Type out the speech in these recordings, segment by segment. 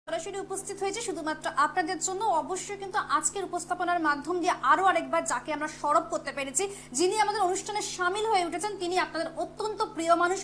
সরাসরি উপস্থিত হয়েছে শুধুমাত্র আপনাদের জন্য। অবশ্যই কিন্তু আজকের উপস্থাপনার মাধ্যম দিয়ে আরো আরেকবার যাকে আমরা সরব করতে পেরেছি, যিনি আমাদের অনুষ্ঠানে সামিল হয়ে উঠেছেন, তিনি আপনাদের অত্যন্ত প্রিয় মানুষ,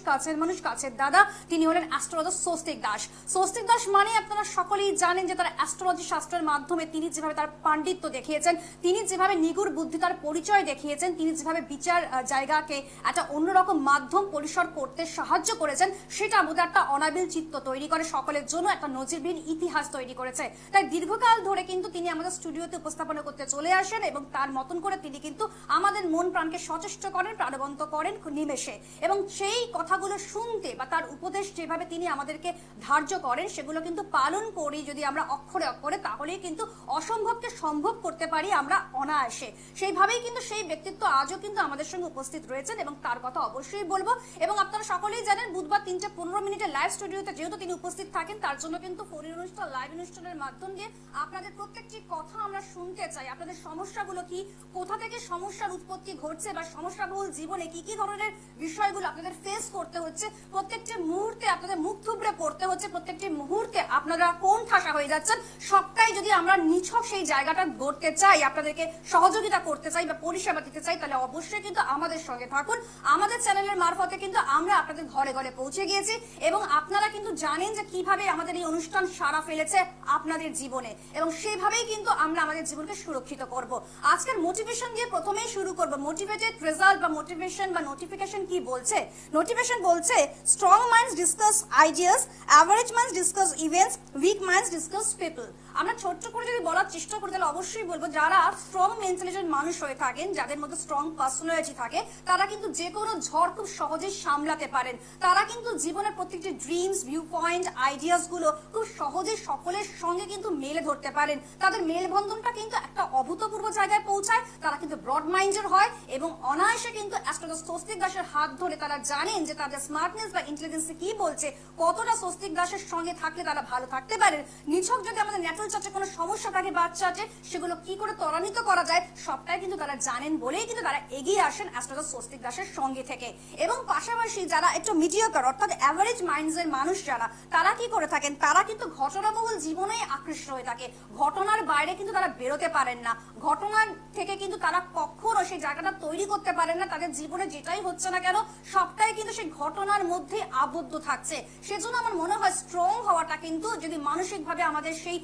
কাছের দাদা। তিনি হলেন অ্যাস্ট্রোলজার স্বস্তিক দাস। স্বস্তিক দাস মানে আপনারা সকলেই জানেন যে তার অ্যাস্ট্রোলজি শাস্ত্রের মাধ্যমে তিনি যেভাবে তার পাণ্ডিত্য দেখিয়েছেন, তিনি যেভাবে নিগুড় বুদ্ধি তার পরিচয় দেখিয়েছেন, তিনি যেভাবে বিচার জায়গাকে একটা অন্যরকম মাধ্যম পরিসর করতে সাহায্য করেছেন, সেটা আমাদের একটা অনাবিল চিত্ত তৈরি করে, সকলের জন্য একটা নজিরবিহীন ইতিহাস তৈরি করেছে। তাই দীর্ঘকাল ধরে কিন্তু তিনি আমাদের স্টুডিওতে উপস্থাপনা করতে চলে আসেন এবং তার মতন করে তিনি কিন্তু আমাদের মন প্রাণকে সচেষ্ট করেন, প্রাণবন্ত করেন নিমেষে। এবং সেই কথাগুলো শুনতে বা তার উপদেশ যেভাবে তিনি আমাদেরকে ধার্য করেন, সেগুলো কিন্তু পালন করি যদি আমরা অক্ষরে অক্ষরে, তাহলেই কিন্তু অসম্ভবকে সম্ভব করতে পারি আমরা অনায়াসে। সেইভাবেই কিন্তু সেই ব্যক্তিত্ব আজও কিন্তু আমাদের সঙ্গে উপস্থিত রয়েছেন এবং তার কথা অবশ্যই বলবো। এবং আপনারা সকলেই জানেন বুধবার 3:15 লাইভ স্টুডিওতে যেহেতু তিনি উপস্থিত থাকেন, তার জন্য কিন্তু অনুষ্ঠান লাইভ অনুষ্ঠানের মাধ্যম দিয়ে আপনাদের প্রত্যেকটি কথা আমরা শুনতে চাই। আপনাদের সমস্যাগুলো কি, কোথা থেকে সমস্যার উৎপত্তি ঘটছে, বা সমস্যাবহুল জীবনে কি কি ধরনের বিষয়গুলো আপনাদের ফেস করতে হচ্ছে, প্রত্যেকটি মুহূর্তে আপনাদের মুখ থুবড়ে পড়তে হচ্ছে, প্রত্যেকটি মুহূর্তে আপনারা কোন ঠাসা হয়ে যাচ্ছেন, সবটাই যদি আমরা নিছক সেই জায়গাটা গড়তে চাই, আপনাদেরকে সহযোগিতা করতে চাই বা পরিষেবা দিতে চাই, তাহলে অবশ্যই কিন্তু আমাদের সঙ্গে থাকুন। আমাদের চ্যানেলের মারফতে কিন্তু আমরা আপনাদের ঘরে ঘরে পৌঁছে গিয়েছি এবং আপনারা কিন্তু জানেন যে কিভাবে আমাদের এই অনুষ্ঠান সারা ফেলেছে আপনাদের জীবনে, এবং সেভাবেই কিন্তু আমরা আমাদের জীবনকে সুরক্ষিত করব। আজকের মোটিভেশন দিয়ে প্রথমেই শুরু করব। মোটিভেটেড রেজাল্ট বা মোটিভেশন বা নোটিফিকেশন কি বলছে? নোটিফিকেশন বলছে strong minds discuss ideas, average minds discuss events, weak minds discuss people. আমরা ছোট্ট করে যদি বলার চেষ্টা করি তাহলে অবশ্যই বলবো, যারা স্ট্রং মেন্টালিটির মানুষ হয়ে থাকেন, যাদের মধ্যে স্ট্রং পার্সোনালিটি থাকে, তারা কিন্তু যে কোনো ঝড় খুব সহজেই সামলাতে পারেন। তারা কিন্তু জীবনের প্রত্যেকটি ড্রিমস, ভিউ পয়েন্ট, আইডিয়াস গুলো খুব সহজে সকলের সঙ্গে কিন্তু মেলে ধরতে পারেন। তাদের মেলবন্ধনটা কিন্তু একটা অভূতপূর্ব জায়গায় পৌঁছায়। তারা কিন্তু ব্রড মাইন্ডের হয় এবং অনায়াসে কিন্তু অ্যাস্ট্রোলজার স্বস্তিক দাসের হাত ধরে তারা জানেন যে তাদের স্মার্টনেস বা ইন্টেলিজেন্স কি বলছে, কতটা স্বস্তিক দাসের সঙ্গে থাকলে তারা ভালো থাকতে পারেন। নিছক যদি আমাদের ন্যাচারাল চাচে কোনো সমস্যা থাকে, বাচ্চাতে সেগুলো কি করে ত্বরান্বিত করা যায়, সবটাই কিন্তু তারা জানেন বলেই কিন্তু তারা এগিয়ে আসেন অ্যাস্ট্রোলজার স্বস্তিক দাসের সঙ্গে থেকে। এবং পাশাপাশি যারা একটু মিডিয়াকার অর্থাৎ অ্যাভারেজ মাইন্ডস এর মানুষ যারা, তারা কি করে থাকেন, তারা কিন্তু ঘটনাবহুল জীবনেই আকৃষ্ট হয়ে থাকে। ঘটনার বাইরে কিন্তু তারা বেরোতে পারেন না, ঘটনার থেকে কিন্তু তারা কখনো সেই জায়গাটা তৈরি করতে পারেন না। তাদের জীবনে যেটাই হচ্ছে না কেন, সবটাই কিন্তু সেই ঘটনার মধ্যে আবদ্ধ থাকছে। সেজন্য আমার মনে হয় স্ট্রং হওয়াটা কিন্তু, যদি মানসিকভাবে আমাদের সেই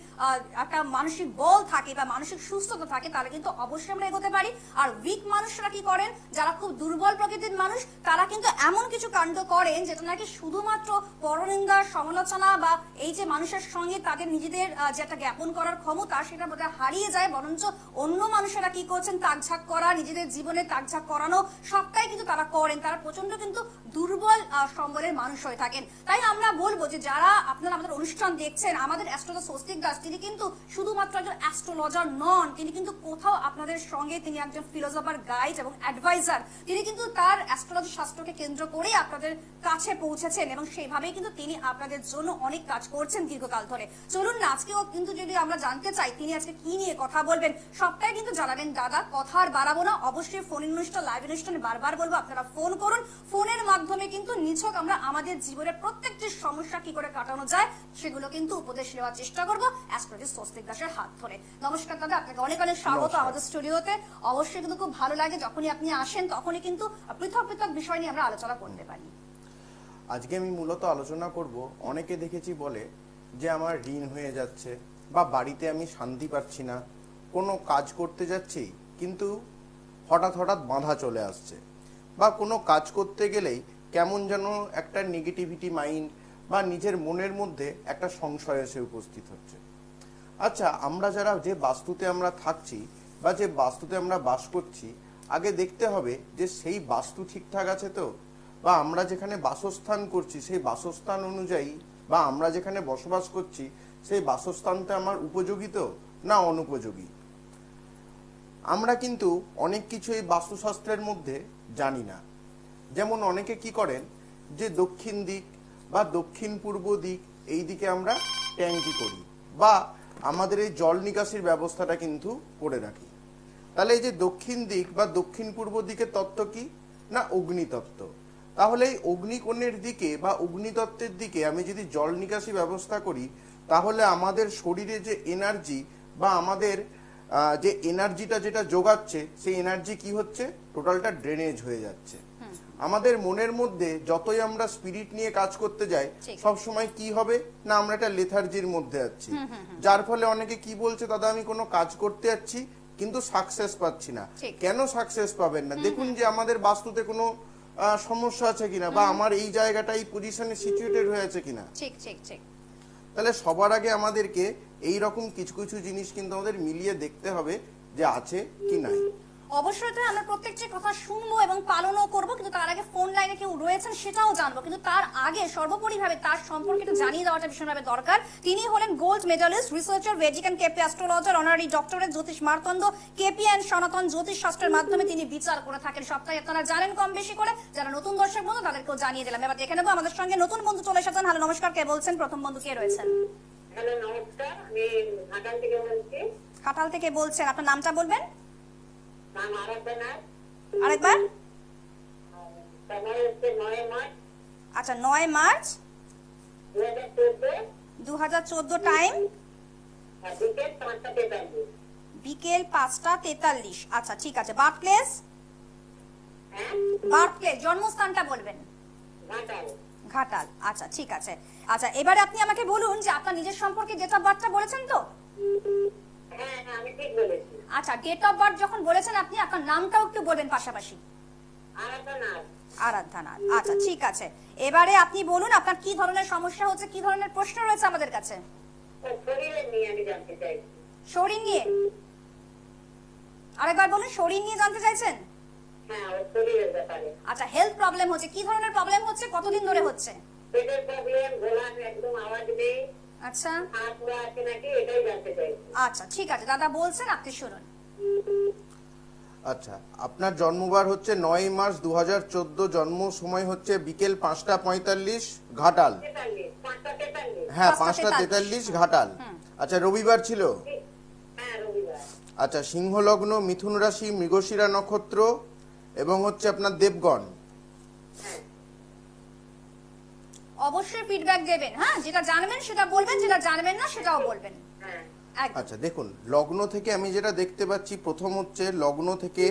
একটা মানসিক বল থাকে বা মানসিক সুস্থতা থাকে, তাহলে কিন্তু অবশ্যই আমরা এগোতে পারি। আর উইক মানুষরা কি করেন, যারা খুব দুর্বল প্রকৃতির মানুষ, তারা কিন্তু এমন কিছু কাণ্ড করেন যেটা নাকি শুধুমাত্র পরনিন্দা, সমালোচনা বা এই যে মানুষের সঙ্গে তাদের নিজেদের যে একটা জ্ঞাপন করার ক্ষমতা, সেটা বোধহয় হারিয়ে যায়। বরঞ্চ অন্য মানুষেরা কি করছেন, তাকঝাক করা, নিজেদের জীবনে তাকঝাক করানো, সবটাই কিন্তু তারা করেন। তারা প্রচন্ড কিন্তু দুর্বল সম্বলের মানুষ হয়ে থাকেন। তাই আমরা বলবো যে যারা আপনারা আমাদের অনুষ্ঠান দেখছেন, আমাদের অ্যাস্ট্রোলজার স্বস্তিক দাস তিনি কিন্তু শুধুমাত্র একজন অ্যাস্ট্রোলজার নন, তিনি কিন্তু কোথাও আপনাদের সঙ্গে তিনি একজন ফিলোসফার, গাইড এবং অ্যাডভাইজার। তিনি কিন্তু তার অ্যাস্ট্রোলজি শাস্ত্রকে কেন্দ্র করেই আপনাদের কাছে পৌঁছেছেন এবং সেইভাবেই কিন্তু তিনি আপনাদের জন্য অনেক কাজ করছেন দীর্ঘকাল ধরে। চলুন না, আজকেও কিন্তু যদি আমরা জানতে চাই তিনি আজকে কি নিয়ে কথা বলবেন, সবটাই কিন্তু জানাবেন দাদা। কথা আর বাড়াবো না, অবশ্যই ফোন অনুষ্ঠান, লাইভ অনুষ্ঠানে বারবার বলবো আপনারা ফোন করুন। ফোনের মাধ্যমে কিন্তু নিছক আমরা আমাদের জীবনের প্রত্যেকটি সমস্যা কি করে কাটানো যায়, সেগুলো কিন্তু উপদেশ নেওয়ার চেষ্টা করবো অ্যাস্ট্রোলজার স্বস্তিক দাসের হাত ধরে। নমস্কার দাদা, আপনাকে অনেক অনেক স্বাগত আমাদের স্টুডিওতে। অবশ্যই কিন্তু খুব ভালো লাগে যখনই আপনি আসেন, তখনই কিন্তু পৃথক পৃথক বিষয় নিয়ে আমরা আলোচনা করতে পারি। আজকে আমি মূলত আলোচনা করব, অনেকে দেখেছি বলে যে আমার ঋণ হয়ে যাচ্ছে, বা বাড়িতে আমি শান্তি পাচ্ছি না, কোনো কাজ করতে যাচ্ছি কিন্তু হঠাৎ হঠাৎ বাধা চলে আসছে, বা কোনো কাজ করতে গেলেই কেমন যেন একটা নেগেটিভিটি মাইন্ড বা নিজের মনের মধ্যে একটা সংশয় এসে উপস্থিত হচ্ছে। আচ্ছা, আমরা যারা যে বাস্তুতে আমরা থাকছি বা যে বাস্তুতে আমরা বাস করছি, আগে দেখতে হবে যে সেই বাস্তু ঠিকঠাক আছে তো, বা আমরা যেখানে বাসস্থান করছি সেই বাসস্থান অনুযায়ী, বা আমরা যেখানে বসবাস করছি সেই বাসস্থানটা আমার উপযোগী তো না অনুপযোগী। আমরা কিন্তু অনেক কিছু এই বাস্তুশাস্ত্রের মধ্যে জানি না। যেমন অনেকে কি করেন যে দক্ষিণ দিক বা দক্ষিণ পূর্ব দিক, এই দিকে আমরা ট্যাঙ্কি করি বা আমাদের এই জল নিকাশির ব্যবস্থাটা কিন্তু করে রাখি। তাহলে এই যে দক্ষিণ দিক বা দক্ষিণ পূর্ব দিকের তত্ত্ব কি না অগ্নিতত্ত্ব। তাহলে এই অগ্নিকোণের দিকে বা অগ্নিতত্ত্বের দিকে আমি যদি জল নিকাশি ব্যবস্থা করি, তাহলে আমাদের শরীরে যে এনার্জি বা আমাদের যে এনার্জিটা যেটা যোগাচ্ছে সেই এনার্জি কি হচ্ছে, টোটালটা ড্রেনেজ হয়ে যাচ্ছে। আমাদের মনের মধ্যে যতই আমরা স্পিরিট নিয়ে কাজ করতে যাই, ঠিক। সব সময় কি হবে না, আমরা একটা লেথার্জির মধ্যে আছি, যার ফলে অনেকে কি বলছে, দাদা আমি কোনো কাজ করতে যাচ্ছি কিন্তু সাকসেস পাচ্ছি না। ঠিক। কেন সাকসেস পাবেন না? দেখুন যে আমাদের বাস্তুতে কোনো সমস্যা আছে কিনা, বা আমার এই জায়গাটা এই পজিশনে সিচুয়েটেড হয়ে আছে কিনা। ঠিক ঠিক ঠিক। তাহলে সবার আগে আমাদেরকে এই রকম কিছু কিছু জিনিস কিন্তু আমাদের মিলিয়ে দেখতে হবে যে আছে কি নাই। অবশ্যই তো আমরা প্রত্যেকটি কথা শুনবো এবং পালনও করবো, কিন্তু তার আগে ফোন লাইনে কেউ রয়েছেন সেটাও জানবো, কিন্তু তার আগে সর্বোপরিভাবে তার সম্পর্কে একটু জানিয়ে দেওয়াটা ভীষণভাবে দরকার। তিনি হলেন gold medallist, researcher, Vedic and KP astrologer, honorary doctorate, Jyotish Martanda, KP and সনাতন জ্যোতিষ শাস্ত্রের মাধ্যমে তিনি বিচার করে থাকেন সপ্তাহে। আপনারা জানেন কম বেশি করে, যারা নতুন দর্শক বন্ধু তাদেরকেও জানিয়ে দিলাম। এবার দেখে নেবো আমাদের সঙ্গে নতুন বন্ধু চলে এসেছেন। হ্যালো নমস্কার, কে বলছেন? প্রথম বন্ধু কে রয়েছেন? হ্যালো নমস্কার, আমি ঘাটাল থেকে বলছি। খাটাল থেকে বলছেন, আপনার নামটা বলবেন নাম আরাধনা। আরেকবার? সময় হচ্ছে 9 মার্চ আচ্ছা, 9 মার্চ 2014, 2014, টাইম বিকেল 5:43। বিকেল 5:43। আচ্ছা ঠিক আছে। Birth place? হ্যাঁ, বার্থ প্লেস, জন্মস্থানটা বলবেন। ঘাটাল। ঘাটাল। আচ্ছা ঠিক আছে। আচ্ছা এবারে আপনি আমাকে বলুন যে আপনার নিজের সম্পর্কে ডেট অফ বার্থটা বলেছেন তো? হ্যাঁ হ্যাঁ, আমি ঠিক বলেছি। আচ্ছা, ডেট অফ বার্থ যখন বলেছেন আপনি আপনার নামটাও একটু বলবেন পাশাপাশি। আরাধনা। আরাধনা। আচ্ছা ঠিক আছে। এবারে আপনি বলুন আপনার কি ধরনের সমস্যা হচ্ছে, কি ধরনের প্রশ্ন রয়েছে আমাদের কাছে? ও শরীরের নিয়ে আমি জানতে চাইছি। শরীর নিয়ে? আরেকবার বলুন, শরীর নিয়ে জানতে চাইছেন? হ্যাঁ, ও শরীরের ব্যাপারে। আচ্ছা, হেলথ প্রবলেম হচ্ছে, কি ধরনের প্রবলেম হচ্ছে, কতদিন ধরে হচ্ছে? পেটের প্রবলেম, গলার একদম আওয়াজ নেই, আচ্ছা হাত পুরো আছে নাকি, এটাই জানতে চাইছি। আচ্ছা ঠিক আছে, দাদা বলছেন, আপনি শুনুন। আচ্ছা, আপনার জন্মবার হচ্ছে 9 মার্চ 2014, জন্ম সময় হচ্ছে বিকেল 5:45 ঘাটাল। 43, 5:43। হ্যাঁ, 5:43 5:43 ঘাটাল। আচ্ছা, রবিবার ছিল? হ্যাঁ, রবিবার। আচ্ছা, সিংহ লগ্ন, মিথুন রাশি, মৃগশিরা নক্ষত্র এবং হচ্ছে আপনার দেবগণ। হ্যাঁ, অবশ্যই ফিডব্যাক দেবেন, হ্যাঁ, যেটা জানবেন সেটা বলবেন, যেটা জানবেন না সেটাও বলবেন। হ্যাঁ। একদম। আচ্ছা দেখুন, লগ্ন থেকে আমি যেটা দেখতে পাচ্ছি, প্রথম হচ্ছে লগ্ন থেকে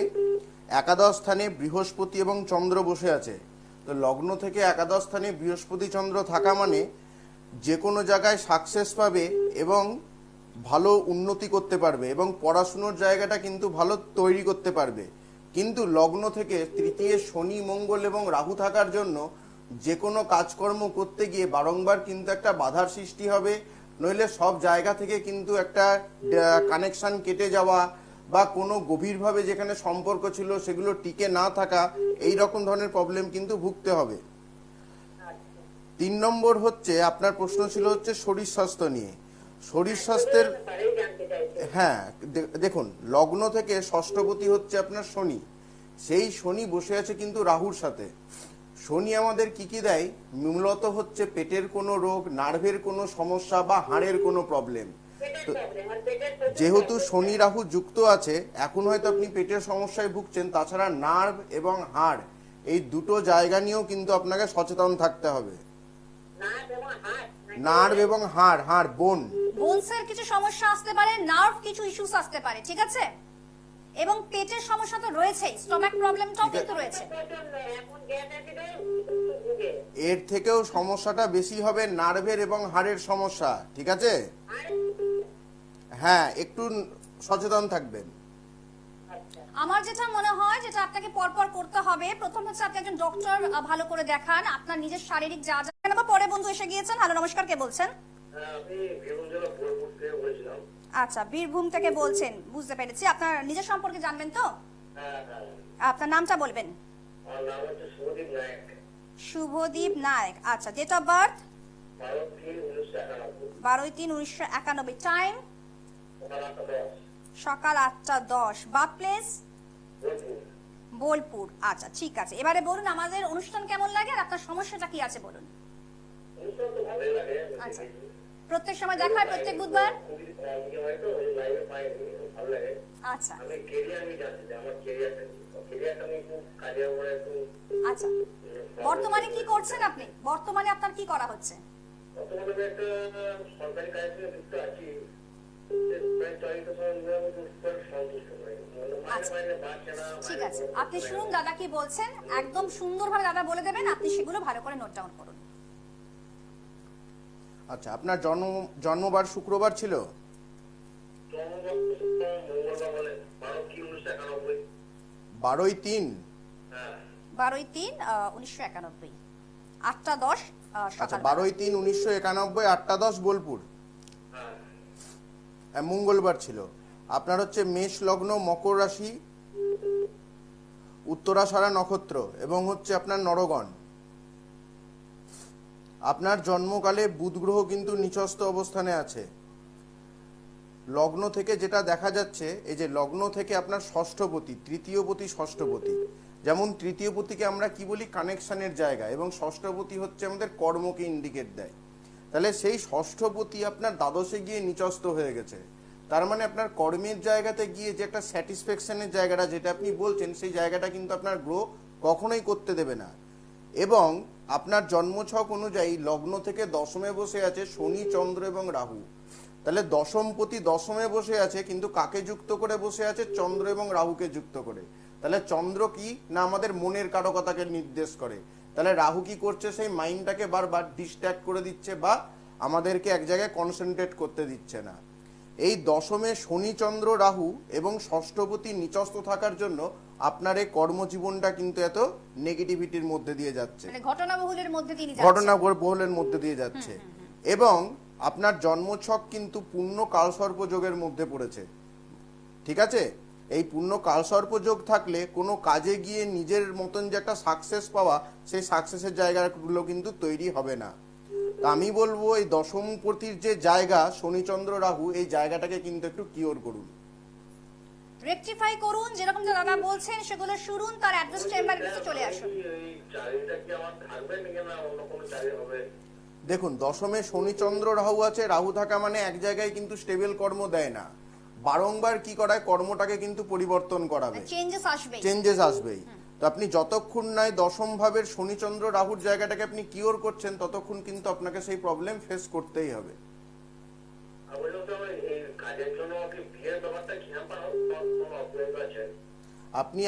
একাদশ স্থানে বৃহস্পতি এবং চন্দ্র বসে আছে। তো লগ্ন থেকে একাদশ স্থানে বৃহস্পতি চন্দ্র থাকা মানে যে কোনো জায়গায় সাকসেস পাবে এবং ভালো উন্নতি করতে পারবে এবং পড়াশুনোর জায়গাটা কিন্তু ভালো তৈরি করতে পারবে। কিন্তু লগ্ন থেকে তৃতীয় শনি, মঙ্গল এবং রাহু থাকার জন্য যে কোনো কাজকর্ম করতে গিয়ে বারংবার কিন্তু একটা বাধার সৃষ্টি হবে, নইলে সব জায়গা থেকে কিন্তু একটা কানেকশন কেটে যাওয়া বা কোনো গভীরভাবে যেখানে সম্পর্ক ছিল সেগুলো টিকে না থাকা, এই রকম ধরনের প্রবলেম কিন্তু ভুগতে হবে। 3 নম্বর হচ্ছে আপনার প্রশ্ন ছিল হচ্ছে শরীর স্বাস্থ্য নিয়ে। শরীর স্বাস্থ্যের, ব্যাপারেই জানতে চাইছি। হ্যাঁ দেখুন, লগ্ন থেকে ষষ্ঠপতি হচ্ছে আপনার শনি, সেই শনি বসে আছে কিন্তু রাহুর সাথে। শনি আমাদের কি কি দেয়? মূলত হচ্ছে পেটের কোনো রোগ, নার্ভের কোনো সমস্যা বা হাড়ের কোনো প্রবলেম। পেটের প্রবলেম, আর পেটের প্রচুর যেহেতু প্রবলেম। শনি রাহু যুক্ত আছে, এখন হয়তো আপনি পেটের সমস্যায় ভুগছেন, তাছাড়া নার্ভ এবং হাড় এই দুটো জায়গা নিয়েও কিন্তু আপনাকে সচেতন থাকতে হবে। নার্ভ এবং হার্ট নাকি? নার্ভ এবং হাড়, হাড় বোন, বোনসের কিছু সমস্যা আসতে পারে, নার্ভ কিছু ইস্যুস আসতে পারে, ঠিক আছে, এবং পেটের সমস্যা তো রয়েছেই, স্টমাক প্রবলেমটাও কিন্তু রয়েছে। প্রচন্ড, এখন গ্যাস অ্যাসিডে ভুগে। এর থেকেও সমস্যাটা বেশি হবে নার্ভের এবং হাড়ের সমস্যা, ঠিক আছে? আর হ্যাঁ, একটু সচেতন থাকবেন। আচ্ছা, আমার যেটা মনে হয়, যেটা আপনাকে পরপর করতে হবে, প্রথম হচ্ছে আপনি একজন ডক্টর ভালো করে দেখান, আপনার নিজের শারীরিক যা যা। কেন বা পরে বন্ধু এসে গিয়েছেন। হ্যালো নমস্কার, কে বলছেন? আমি বীরভূম জেলা বোলপুর থেকে বলেছিলাম। আচ্ছা, বীরভূম থেকে বলছেন, বুঝতে পেরেছি। আপনার নিজের সম্পর্কে জানবেন তো? হ্যাঁ হ্যাঁ, আপনার নামটা বলবেন। আমার নাম হচ্ছে শুভদীপ নায়ক। শুভদীপ নায়ক। আচ্ছা, ডেট অফ বার্থ? 12/3/1991। 12/3/1991, টাইম সকাল 8:10। সকাল 8:10, বার্থ প্লেস? বোলপুর। বোলপুর। আচ্ছা ঠিক আছে, এবারে বলুন আমাদের অনুষ্ঠান কেমন লাগে আর আপনার সমস্যাটা কি আছে বলুন। অনুষ্ঠান তো ভালোই লাগে। আচ্ছা, প্রত্যেক সময় দেখায়, প্রত্যেক বুধবার? খুবই ইয়ে হয় তো, ওই লাইভে পাই, ভালো লাগে। আচ্ছা আমি কেরিয়ার নিয়ে জানতে চাই, আমার কেরিয়ারটা আমি একটু কাজের উপরে একটু আচ্ছা, বর্তমানে কি করছেন আপনি? বর্তমানে আপনার কি করা হচ্ছে? বর্তমানে আমি একটা সরকারি কাজের সঙ্গে যুক্ত আছি। প্রায় ৪ বছর ধরে আমি সন্তুষ্ট নই। মাঝে আচ্ছা। মাঝে বাড়ছে না, ঠিক মাঝে আছে, কোনো আপনি কিছু শুনুন নেই। দাদা কি বলছেন, একদম সুন্দরভাবে দাদা বলে দেবেন, আপনি সেগুলো ভালো করে নোট ডাউন করুন। আচ্ছা, আপনার জন্মবার শুক্রবার ছিল? মঙ্গলবার বলে 12/3/1991। 12/3। হ্যাঁ 12/3/1991, 8:10 আচ্ছা, সকাল। 12/3/1991, 8:10 বোলপুর। হ্যাঁ হ্যাঁ, মঙ্গলবার ছিল। আপনার হচ্ছে মেষ লগ্ন, মকর রাশি, উত্তরাষাঢ়া নক্ষত্র এবং হচ্ছে আপনার নরগণ। আপনার জন্মকালে বুধ গ্রহ কিন্তু নিচস্থ অবস্থানে আছে। লগ্ন থেকে যেটা দেখা যাচ্ছে, এই যে লগ্ন থেকে আপনার ষষ্ঠপতি, তৃতীয়পতি, ষষ্ঠপতি। যেমন তৃতীয়পতিকে আমরা কি বলি, কানেকশনের জায়গা, এবং ষষ্ঠপতি হচ্ছে আমাদের কর্মকে ইন্ডিকেট দেয়। তাহলে সেই ষষ্ঠপতি আপনার দ্বাদশে গিয়ে নিচস্থ হয়ে গেছে। তার মানে আপনার কর্মের জায়গাতে গিয়ে যে একটা স্যাটিসফ্যাকশনের জায়গাটা যেটা আপনি বলছেন, সেই জায়গাটা কিন্তু আপনার গ্রহ কখনোই করতে দেবে না। এবং আপনার জন্মছক অনুযায়ী লগ্ন থেকে দশমে বসে আছে শনি, চন্দ্র এবং রাহু। তাহলে দশমপতি দশমে বসে আছে, কিন্তু কাকে যুক্ত করে বসে আছে? চন্দ্র এবং রাহুকে যুক্ত করে। তাহলে চন্দ্র কি না আমাদের মনের কারকতাকে নির্দেশ করে। তাহলে রাহু কি করছে? সেই মাইন্ডটাকে বারবার ডিস্ট্র্যাক্ট করে দিচ্ছে বা আমাদেরকে এক জায়গায় কনসেন্ট্রেট করতে দিচ্ছে না। এই দশমে শনি, চন্দ্র, রাহু এবং ষষ্ঠপতি নিচস্থ থাকার জন্য আপনার এই কর্মজীবনটা কিন্তু এত নেগেটিভিটির মধ্যে দিয়ে যাচ্ছে, মানে ঘটনাবহুলের মধ্যে তিনি যাচ্ছেন। ঘটনাবহুলের মধ্যে দিয়ে যাচ্ছে। এবং আপনার জন্মছক কিন্তু পূর্ণ কালসর্প যোগের মধ্যে পড়েছে। ঠিক আছে, এই পূর্ণ কালসর্প যোগ থাকলে কোনো কাজে গিয়ে নিজের মতন যে একটা সাকসেস পাওয়া, সেই সাকসেসের জায়গাগুলো কিন্তু তৈরি হবে না। তা আমি বলবো এই দশমপতির যে জায়গা শনিচন্দ্র রাহু, এই জায়গাটাকে কিন্তু একটু কিওর করুন, রেকটিফাই করুন, যেরকম যে দাদা বলছেন সেগুলো শুনুন, তার অ্যাড্রেস চেম্বারে চলে আসুন। এই চাকরিটা কি আমার থাকবে নাকি না অন্য কোনো চাকরি হবে? দেখুন দশমে শনিচন্দ্র রাহু আছে, রাহু থাকা মানে এক জায়গায় কিন্তু স্টেবল কর্ম দেয় না, বারংবার কি করায় কর্মটাকে কিন্তু পরিবর্তন করাবে, চেঞ্জেস আসবে। চেঞ্জেস আসবেই। তো আপনি যতক্ষণ নয় দশম ভাবের শনিচন্দ্র রাহুর জায়গাটাকে আপনি কিওর করছেন, ততক্ষণ কিন্তু আপনাকে সেই প্রবলেম ফেস করতেই হবে। আর বললাম তো এই কাজের জন্য কি বিয়ের ব্যাপারটা কিরকম কোনো অপরাধ আছে? আপনি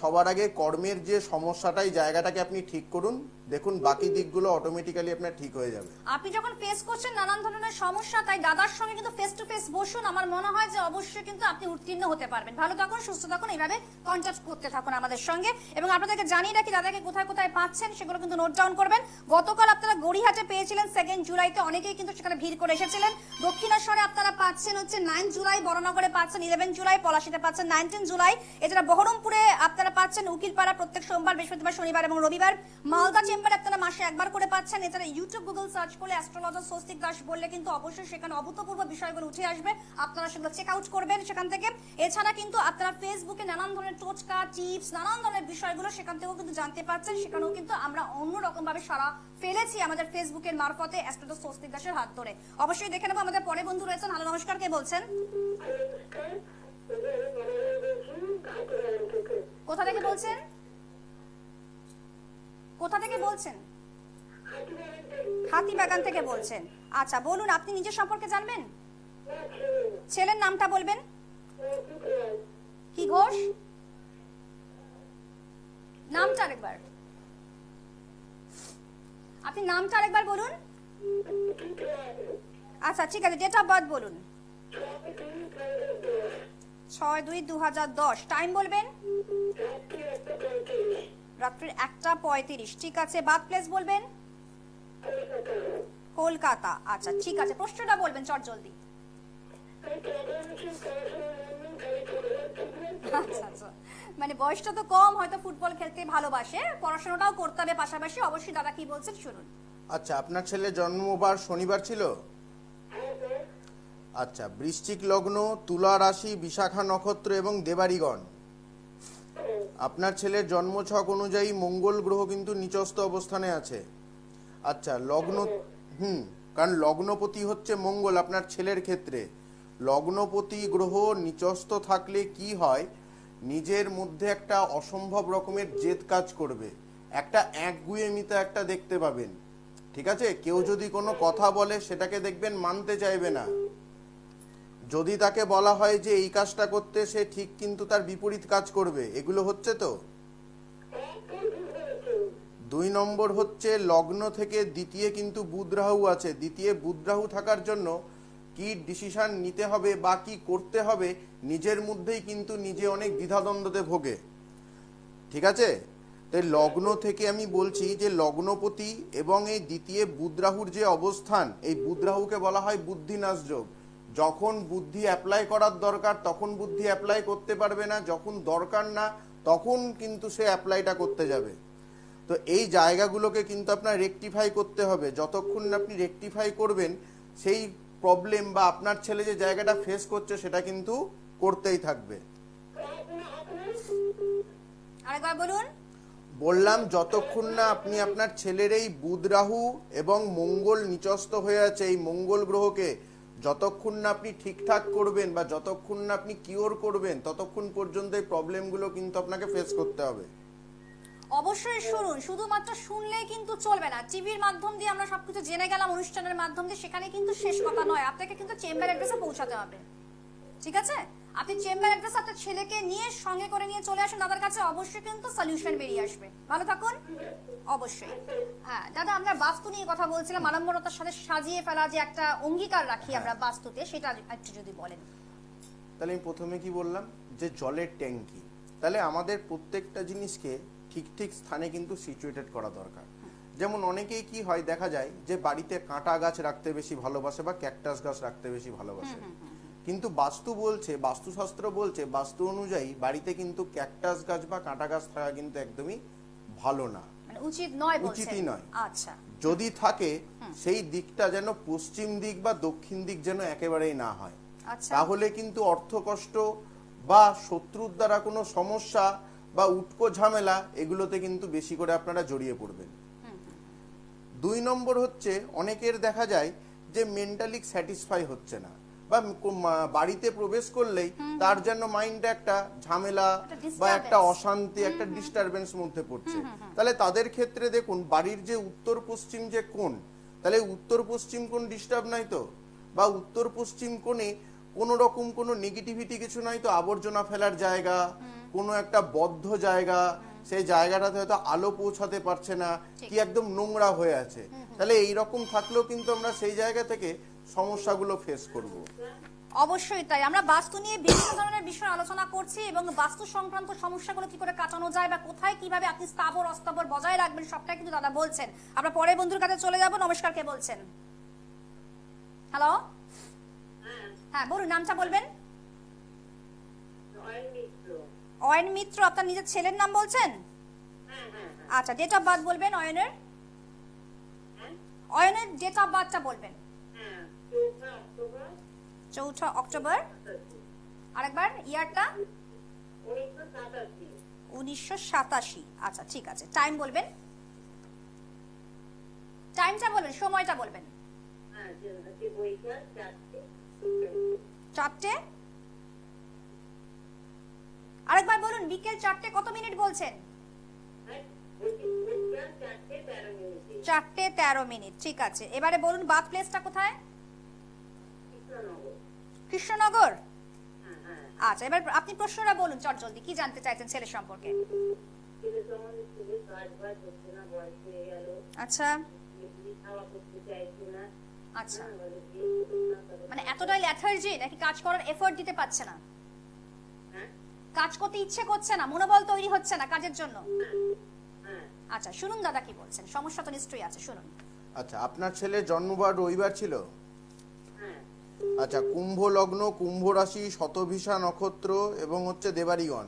সবার আগে কর্মের যে সমস্যাটাই জায়গাটাকে আপনি ঠিক করুন, দেখুন বাকি দিকগুলো অটোমেটিক্যালি আপনার ঠিক হয়ে যাবে। আপনি যখন ফেস করছেন নানান ধরনের সমস্যা, তাই দাদার সঙ্গে কিন্তু ফেস টু ফেস বসুন, আমার মনে হয় যে অবশ্যই কিন্তু আপনি উত্তীর্ণ হতে পারবেন। ভালো থাকুন, সুস্থ থাকুন, এইভাবে কন্ট্যাক্ট করতে থাকুন আমাদের সঙ্গে। এবং আপনাদেরকে জানিয়ে রাখি দাদাকে কোথায় কোথায় পাচ্ছেন সেগুলো কিন্তু নোট ডাউন করবেন। গতকাল আপনারা গড়িহাটে পেয়েছিলেন 2 জুলাইতে, অনেকেই কিন্তু সেখানে ভিড় করে এসেছিলেন। দক্ষিণেশ্বরে আপনারা পাচ্ছেন হচ্ছে 9 জুলাই, বড়নগরে পাচ্ছেন 11 জুলাই, পলাশীতে পাচ্ছেন 19 জুলাই, এছাড়া বহরমপুরে আপনারা পাচ্ছেন উকিলপাড়া প্রত্যেক সোমবার, বৃহস্পতিবার, শনিবার এবং রবিবার। মালদা চেম্বারে আপনারা মাসে একবার করে পাচ্ছেন। এছাড়া ইউটিউব, গুগল সার্চ করলে অ্যাস্ট্রোলজার স্বস্তিক দাস বললে কিন্তু অবশ্যই সেখানে অভূতপূর্ব বিষয়গুলো উঠে আসবে, আপনারা সেগুলো চেক আউট করবেন সেখান থেকে। এছাড়া কিন্তু আপনারা ফেসবুকে নানান ধরনের টোটকা, টিপস, নানান ধরনের বিষয়গুলো সেখান থেকেও কিন্তু জানতে পাচ্ছেন। সেখানেও কিন্তু আমরা অন্যরকম ভাবে সারা ফেলেছি আমাদের ফেসবুকের মারফতে অ্যাস্ট্রোলজার স্বস্তিক দাসের হাত ধরে। অবশ্যই দেখে নেবো আমাদের পরে বন্ধু রয়েছেন। হ্যালো, নমস্কার, কে বলছেন? কোথা থেকে বলছেন? কোথা থেকে বলছেন? হাতিবাগান থেকে বলছেন। আচ্ছা বলুন, আপনি নিজের সম্পর্কে জানবেন? ছেলের নামটা বলবেন। কি ঘোষ? নামটা আরেকবার, আপনি নামটা আরেকবার বলুন। আচ্ছা ঠিক আছে, ডেট অফ বার্থ বলুন। 6/2/2010। টাইম বলবেন। রাত্রির 1:35। ঠিক আছে, বার্থ প্লেস বলবেন। কলকাতা। আচ্ছা ঠিক আছে, প্রশ্নটা বলবেন চট জলদি। আচ্ছা আচ্ছা, মানে বয়সটা তো কম, হয়তো ফুটবল খেলতে ভালোবাসে, পড়াশোনাটাও করতে হবে পাশাপাশি। অবশ্যই দাদা কি বলছেন শুনুন। আচ্ছা, আপনার ছেলে জন্মবার শনিবার ছিল? আচ্ছা, বৃশ্চিক লগ্ন, তুলা রাশি, বিশাখা নক্ষত্র এবং দেবাড়িগণ। আপনার ছেলের জন্মছক অনুযায়ী মঙ্গল গ্রহ কিন্তু নিচস্থ অবস্থানে আছে। আচ্ছা, লগ্ন কারণ লগ্নপতি হচ্ছে মঙ্গল আপনার ছেলের ক্ষেত্রে। লগ্নপতি গ্রহ নিচস্থ থাকলে কি হয়, নিজের মধ্যে একটা অসম্ভব রকমের জেদ কাজ করবে, একটা একগুঁয়েমিতা একটা দেখতে পাবেন। ঠিক আছে, কেউ যদি কোনো কথা বলে সেটাকে দেখবেন মানতে চাইবে না। যদি তাকে বলা হয় যে এই কাজটা করতে, সে ঠিক কিন্তু তার বিপরীত কাজ করবে। এগুলো হচ্ছে তো। 2 নম্বর হচ্ছে লগ্ন থেকে দ্বিতীয় কিন্তু বুধ রাহু আছে। দ্বিতীয় বুধ রাহু থাকার জন্য কি ডিসিশন নিতে হবে বা কি করতে হবে নিজের মধ্যেই কিন্তু নিজে অনেক দ্বিধাদ্বন্দ্বতে ভোগে। ঠিক আছে, তাই লগ্ন থেকে আমি বলছি যে লগ্নপতি এবং এই দ্বিতীয় বুধ রাহুর যে অবস্থান, এই বুধ রাহুকে বলা হয় বুদ্ধিনাশ যোগ। যখন বুদ্ধি অ্যাপ্লাই করার দরকার তখন বুদ্ধি অ্যাপ্লাই করতে পারবে না, যখন দরকার না তখন কিন্তু সে অ্যাপ্লাইটা করতে যাবে। তো এই জায়গাগুলোকে কিন্তু আপনার রেকটিফাই করতে হবে। যতক্ষণ না আপনি রেকটিফাই করবেন, সেই প্রবলেম বা আপনার ছেলে যে জায়গাটা ফেস করছে সেটা কিন্তু করতেই থাকবে। আরেকবার বলুন। বললাম যতক্ষণ না আপনি আপনার ছেলের এই বুধ রাহু এবং মঙ্গল নিচস্থ হয়ে আছে, এই মঙ্গল গ্রহকে যতক্ষণ না আপনি ঠিকঠাক করবেন বা যতক্ষণ না আপনি কিওর করবেন, ততক্ষণ পর্যন্ত এই প্রবলেমগুলো কিন্তু আপনাকে ফেস করতে হবে। অবশ্যই শুনুন, শুধুমাত্র শুনলেই কিন্তু চলবে না। টিভির মাধ্যম দিয়ে আমরা সবকিছু জেনে গেলাম, অনুষ্ঠানের মাধ্যম দিয়ে, সেখানে কিন্তু শেষ কথা নয়। আপনাকে কিন্তু চেম্বার অ্যাড্রেসে পৌঁছাতে হবে। ঠিক আছে, আপনি চেম্বার অ্যাড্রেস আপনার ছেলেকে নিয়ে সঙ্গে করে নিয়ে চলে আসুন দাদার কাছে, অবশ্যই কিন্তু সলিউশন বেরিয়ে আসবে। ভালো থাকুন। অবশ্যই। হ্যাঁ দাদা, আমরা বাস্তু নিয়ে কথা বলছিলাম, আড়ম্বরতার সাথে সাজিয়ে ফেলা যে একটা অঙ্গীকার রাখি আমরা বাস্তুতে, সেটা একটু যদি বলেন। তাহলে আমি প্রথমে কি বললাম যে জলের ট্যাঙ্কি, তাহলে আমাদের প্রত্যেকটা জিনিসকে ঠিক ঠিক স্থানে কিন্তু সিচুয়েটেড করা দরকার। যেমন অনেকেই কি হয় দেখা যায় যে বাড়িতে কাঁটা গাছ রাখতে বেশি ভালোবাসে বা ক্যাকটাস গাছ রাখতে বেশি ভালোবাসে, কিন্তু বাস্তু বলছে, বাস্তুশাস্ত্র বলছে, বাস্তু অনুযায়ী বাড়িতে কিন্তু ক্যাকটাস গাছ বা কাঁটা গাছ থাকা কিন্তু একদমই ভালো না, মানে উচিত নয় বলছেন। উচিতই নয়। আচ্ছা, যদি থাকে সেই দিকটা যেন পশ্চিম দিক বা দক্ষিণ দিক যেন একেবারেই না হয়। আচ্ছা। তাহলে কিন্তু অর্থকষ্ট বা শত্রুর দ্বারা কোনো সমস্যা বা উটকো ঝামেলা এগুলোতে কিন্তু বেশি করে আপনারা জড়িয়ে পড়বেন। 2 নম্বর হচ্ছে অনেকের দেখা যায় যে মেন্টালি স্যাটিসফাই হচ্ছে না, বা বাড়িতে প্রবেশ করলেই তার যেন মাইন্ডে একটা ঝামেলা বা একটা অশান্তি, একটা ডিস্টারবেন্স মধ্যে পড়ছে। তাহলে তাদের ক্ষেত্রে দেখুন বাড়ির যে উত্তর পশ্চিম যে কোণ, তাহলে উত্তর পশ্চিম কোণ ডিস্টার্ব নাই তো, বা উত্তর পশ্চিম কোণে কোনো রকম কোনো নেগেটিভিটি কিছু নাই তো, আবর্জনা ফেলার জায়গা, কোনো একটা বদ্ধ জায়গা, সেই জায়গাটাতে হয়তো আলো পৌঁছাতে পারছে না, কি একদম নোংরা হয়ে আছে, তাহলে এই রকম থাকলেও কিন্তু আমরা সেই জায়গা থেকে সমস্যাগুলো ফেস করব। অবশ্যই তাই। আমরা বাস্তু নিয়ে বিভিন্ন ধরনের বিষয় আলোচনা করছি এবং বাস্তু সংক্রান্ত সমস্যাগুলো কি করে কাটানো যায় বা কোথায় কিভাবে আপনি স্থাবর অস্থাবর বজায় রাখবেন সবটাই কিন্তু দাদা বলছেন। আমরা পরে বন্ধুর কাছে চলে যাব। নমস্কার, কে বলছেন? হ্যালো, হ্যাঁ বলুন, নামটা বলবেন। অয়ন মিত্র, আপনার নিজের ছেলের নাম বলছেন? আচ্ছা, ডেট অফ বার্থ বলবেন অয়নের? অয়নের ডেট অফ বার্থটা বলবেন। 4 অক্টোবর। আরেকবার ইয়ারটা? 1987। আচ্ছা ঠিক আছে, টাইম বলবেন, টাইমটা বলবেন, সময়টা বলবেন। 4টে। আরেকবার বলুন, বিকেল 4টে কত মিনিট বলছেন? 4:13। ঠিক আছে, এবারে বলুন বার্থ প্লেসটা কোথায়? কৃষ্ণনগর। আচ্ছা, এবার আপনি প্রশ্নটা বলুন চট জলদি, কি জানতে চাইছেন ছেলে সম্পর্কে? আচ্ছা আচ্ছা, মানে এতটাই লেথার্জি নাকি কাজ করার এফোর্ট দিতে পারছে না, কাজ করতে ইচ্ছে করছে না, মনোবল তৈরি হচ্ছে না কাজের জন্য? আচ্ছা শুনুন দাদা কি বলছেন, সমস্যা তো নিশ্চয়ই আছে, শুনুন। আচ্ছা, আপনার ছেলের জন্মবার রবিবার ছিল? আচ্ছা, কুম্ভ লগ্ন, কুম্ভ রাশি, শতভিষা নক্ষত্র এবং হচ্ছে দেবারিগণ।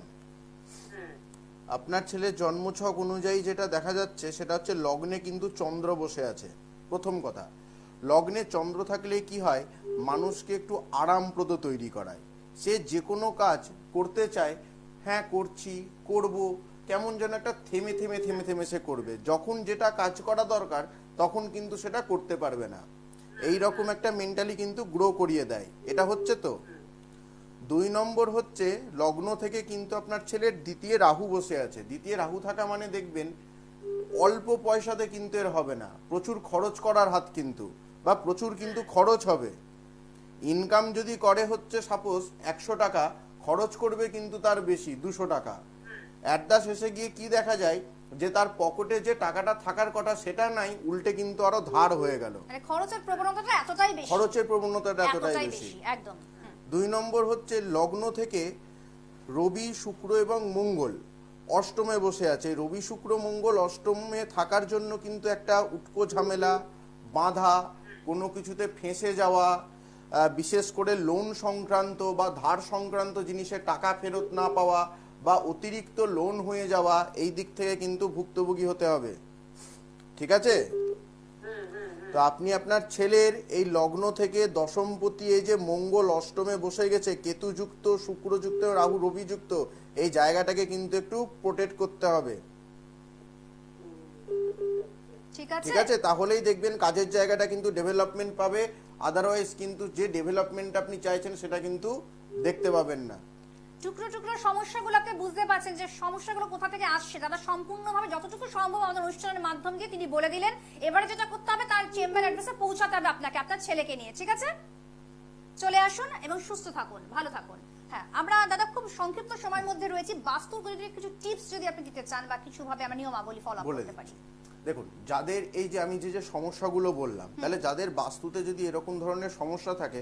আপনার ছেলের জন্মছক অনুযায়ী যেটা দেখা যাচ্ছে সেটা হচ্ছে লগ্নে কিন্তু চন্দ্র বসে আছে। প্রথম কথা, লগ্নে চন্দ্র থাকলে কি হয়, মানুষকে একটু আরামপ্রদ তৈরি করায়। সে যে কোনো কাজ করতে চায়, হ্যাঁ করছি, করব, কেমন যেন একটা থেমে থেমে থেমে থেমে সে করবে। যখন যেটা কাজ করা দরকার তখন কিন্তু সেটা করতে পারবে না। এই রকম একটা মেন্টালি কিন্তু গ্রো করিয়ে দেয়। এটা হচ্ছে তো। 2 নম্বর হচ্ছে লগ্ন থেকে কিন্তু আপনার ছেলের দ্বিতীয় রাহু বসে আছে। দ্বিতীয় রাহু থাকা মানে দেখবেন অল্প পয়সাতে কিন্তু এর হবে না, প্রচুর খরচ করার হাত কিন্তু, বা প্রচুর কিন্তু খরচ হবে। ইনকাম যদি করে হচ্ছে সাপোজ 100 টাকা, খরচ করবে কিন্তু তার বেশি 200 টাকা। অ্যাট দ্য শেষে গিয়ে কি দেখা যায় যে তার পকেটে যে টাকাটা থাকার কথা সেটা নাই, উল্টে কিন্তু আরো ধার হয়ে গেল। মানে খরচের প্রবণতাটা এতটাই বেশি, খরচের প্রবণতাটা এতটাই বেশি। একদম। 2 নম্বর হচ্ছে লগ্ন থেকে রবি, শুক্র এবং মঙ্গল অষ্টমে বসে আছে। রবি, শুক্র, মঙ্গল অষ্টমে থাকার জন্য কিন্তু একটা উটকো ঝামেলা, বাধা, কোনো কিছুতে ফেঁসে যাওয়া, বিশেষ করে লোন সংক্রান্ত বা ধার সংক্রান্ত জিনিসে টাকা ফেরত না পাওয়া বা অতিরিক্ত লোন হয়ে যাওয়া, এই দিক থেকে কিন্তু ভুক্তভোগী হতে হবে। ঠিক আছে? তো আপনি আপনার ছেলের এই লগ্ন থেকে দশমপতি, এই যে মঙ্গল অষ্টমে বসে গেছে, কেতুযুক্ত, শুক্রযুক্ত, রাহু, রবিযুক্ত, এই জায়গাটাকে কিন্তু একটু প্রোটেক্ট করতে হবে। ঠিক আছে, ঠিক আছে? তাহলেই দেখবেন কাজের জায়গাটা কিন্তু ডেভেলপমেন্ট পাবে। আদারওয়াইজ কিন্তু যে ডেভেলপমেন্ট আপনি চাইছেন সেটা কিন্তু দেখতে পাবেন না। টুকরো টুকরো সমস্যাগুলো আপনি বুঝতে পারছেন যে সমস্যাগুলো কোথা থেকে আসছে, দাদা সম্পূর্ণভাবে যতটুকু সম্ভব আমাদের অনুষ্ঠানের মাধ্যম দিয়ে তিনি বলে দিলেন। এবারে যেটা করতে হবে, তার চেম্বার অ্যাড্রেসে পৌঁছাতে হবে আপনাকে, আপনার ছেলেকে নিয়ে। ঠিক আছে, চলে আসুন এবং সুস্থ থাকুন, ভালো থাকুন। হ্যাঁ, আমরা দাদা খুব সংক্ষিপ্ত সময়ের মধ্যে রয়েছি, বাস্তুর কিছু টিপস যদি আপনি দিতে চান বা কিছু ভাবে আমরা নিয়মাবলী ফলো বলে করতে পারি। দেখুন, যাদের এই যে আমি যে সমস্যাগুলো বললাম, তাহলে যাদের বাস্তুতে যদি এরকম ধরনের সমস্যা থাকে,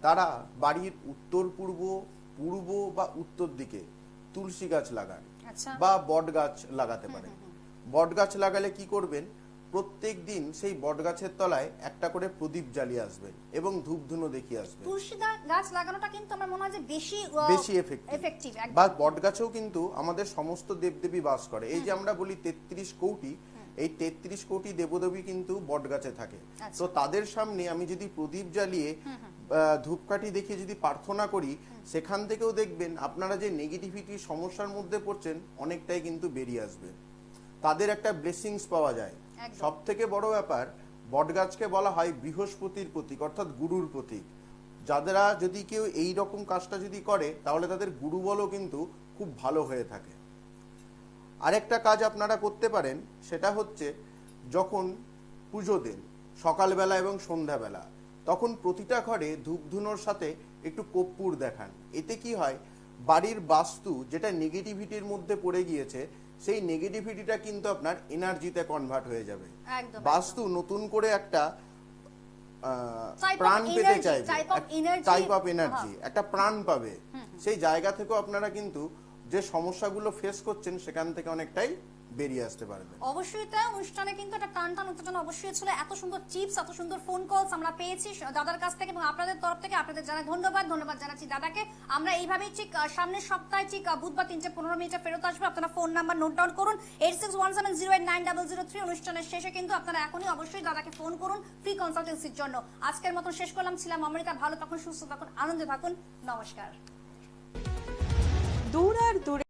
তারা বাড়ির উত্তর পূর্ব, পূর্ব বা উত্তর দিকে তুলসী গাছ লাগান আচ্ছা, বা বট গাছ লাগাতে পারেন। বট গাছ লাগালে কি করবেন, প্রত্যেক দিন সেই বট গাছের তলায় একটা করে প্রদীপ জ্বালিয়ে আসবেন এবং ধূপ ধুনো দেখিয়ে আসবেন। তুলসী গাছ লাগানোটা কিন্তু আমার মনে হয় যে বেশি এফেক্টিভ। বা বট গাছেও কিন্তু আমাদের সমস্ত দেবদেবী বাস করে। এই যে আমরা বলি 33 কোটি, এই 33 কোটি দেবদেবী কিন্তু বট গাছে থাকে। তো তাদের সামনে আমি যদি প্রদীপ জ্বালিয়ে ধূপকাঠি দেখিয়ে যদি প্রার্থনা করি, সেখান থেকেও দেখবেন আপনারা যে নেগেটিভিটি সমস্যার মধ্যে পড়ছেন অনেকটাই কিন্তু বেরিয়ে আসবে, তাদের একটা ব্লেসিংস পাওয়া যায়। সব থেকে বড় ব্যাপার, বট গাছকে বলা হয় বৃহস্পতির প্রতীক, অর্থাৎ গুরুর প্রতীক। যারা যদি কেউ এই রকম কাজটা যদি করে, তাহলে তাদের গুরুবলও কিন্তু খুব ভালো হয়ে থাকে। আরেকটা কাজ আপনারা করতে পারেন, সেটা হচ্ছে যখন পুজো দেন সকালবেলা এবং সন্ধ্যাবেলা, তখন প্রতিটা ঘরে ধূপধুনোর সাথে একটু কর্পূর দেখান। এতে কি হয়, বাড়ির বাস্তু যেটা নেগেটিভিটির মধ্যে পড়ে গিয়েছে, সেই নেগেটিভিটিটা কিন্তু আপনার এনার্জিতে কনভার্ট হয়ে যাবে। বাস্তু নতুন করে একটা প্রাণ পেতে চাইবে, টাইপ অফ এনার্জি, একটা প্রাণ পাবে। সেই জায়গা থেকেও আপনারা কিন্তু যে সমস্যাগুলো ফেস করছেন সেখান থেকে অনেকটাই বেরিয়ে আসতে পারবে। অবশ্যই তাই। অনুষ্ঠানে কিন্তু একটা টান টান উত্তেজনা অবশ্যই ছিল। এত সুন্দর টিপস, এত সুন্দর ফোন কলস আমরা পেয়েছি দাদার কাছ থেকে, এবং আপনাদের তরফ থেকে আপনাদের জানাই ধন্যবাদ জানাচ্ছি দাদাকে। আমরা এইভাবেই ঠিক সামনের সপ্তাহে ঠিক বুধবার 3:15 ফেরত আসবো। আপনারা ফোন নাম্বার নোট ডাউন করুন, 8617089003। অনুষ্ঠানের শেষে কিন্তু আপনারা এখনই অবশ্যই দাদাকে ফোন করুন ফ্রি কনসালটেন্সির জন্য। আজকের মতন শেষ করলাম, ছিলাম আমেরিকা। ভালো থাকুন, সুস্থ থাকুন, আনন্দে থাকুন, নমস্কার। দূর আর দূরে